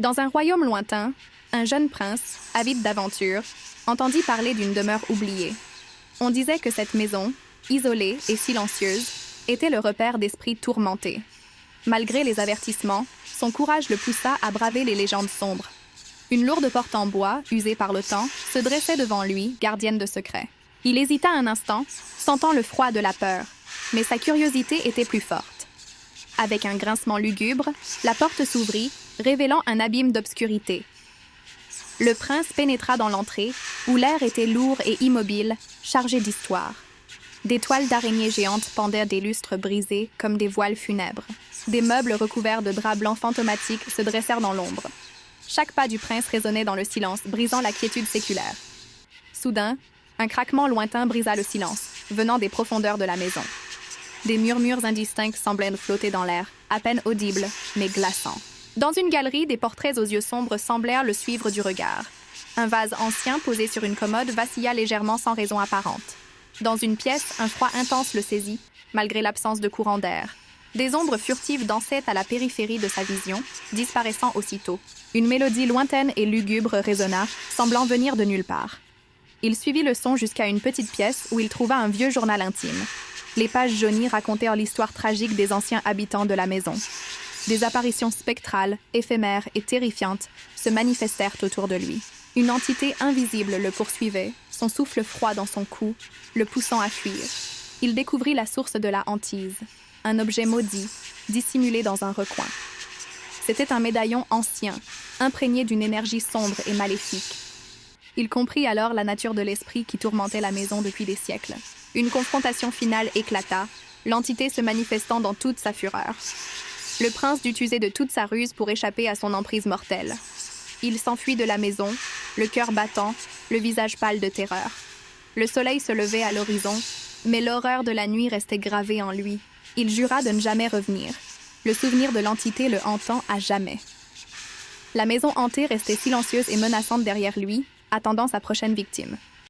Dans un royaume lointain, un jeune prince, avide d'aventure, entendit parler d'une demeure oubliée. On disait que cette maison, isolée et silencieuse, était le repère d'esprits tourmentés. Malgré les avertissements, son courage le poussa à braver les légendes sombres. Une lourde porte en bois, usée par le temps, se dressait devant lui, gardienne de secrets. Il hésita un instant, sentant le froid de la peur, mais sa curiosité était plus forte. Avec un grincement lugubre, la porte s'ouvrit, révélant un abîme d'obscurité. Le prince pénétra dans l'entrée, où l'air était lourd et immobile, chargé d'histoire. Des toiles d'araignées géantes pendaient des lustres brisés comme des voiles funèbres. Des meubles recouverts de draps blancs fantomatiques se dressèrent dans l'ombre. Chaque pas du prince résonnait dans le silence, brisant la quiétude séculaire. Soudain, un craquement lointain brisa le silence, venant des profondeurs de la maison. Des murmures indistincts semblaient flotter dans l'air, à peine audibles, mais glaçants. Dans une galerie, des portraits aux yeux sombres semblèrent le suivre du regard. Un vase ancien posé sur une commode vacilla légèrement sans raison apparente. Dans une pièce, un froid intense le saisit, malgré l'absence de courant d'air. Des ombres furtives dansaient à la périphérie de sa vision, disparaissant aussitôt. Une mélodie lointaine et lugubre résonna, semblant venir de nulle part. Il suivit le son jusqu'à une petite pièce où il trouva un vieux journal intime. Les pages jaunies racontèrent l'histoire tragique des anciens habitants de la maison. Des apparitions spectrales, éphémères et terrifiantes se manifestèrent autour de lui. Une entité invisible le poursuivait, son souffle froid dans son cou, le poussant à fuir. Il découvrit la source de la hantise, un objet maudit, dissimulé dans un recoin. C'était un médaillon ancien, imprégné d'une énergie sombre et maléfique. Il comprit alors la nature de l'esprit qui tourmentait la maison depuis des siècles. Une confrontation finale éclata, l'entité se manifestant dans toute sa fureur. Le prince dut user de toute sa ruse pour échapper à son emprise mortelle. Il s'enfuit de la maison, le cœur battant, le visage pâle de terreur. Le soleil se levait à l'horizon, mais l'horreur de la nuit restait gravée en lui. Il jura de ne jamais revenir, le souvenir de l'entité le hantant à jamais. La maison hantée restait silencieuse et menaçante derrière lui, attendant sa prochaine victime.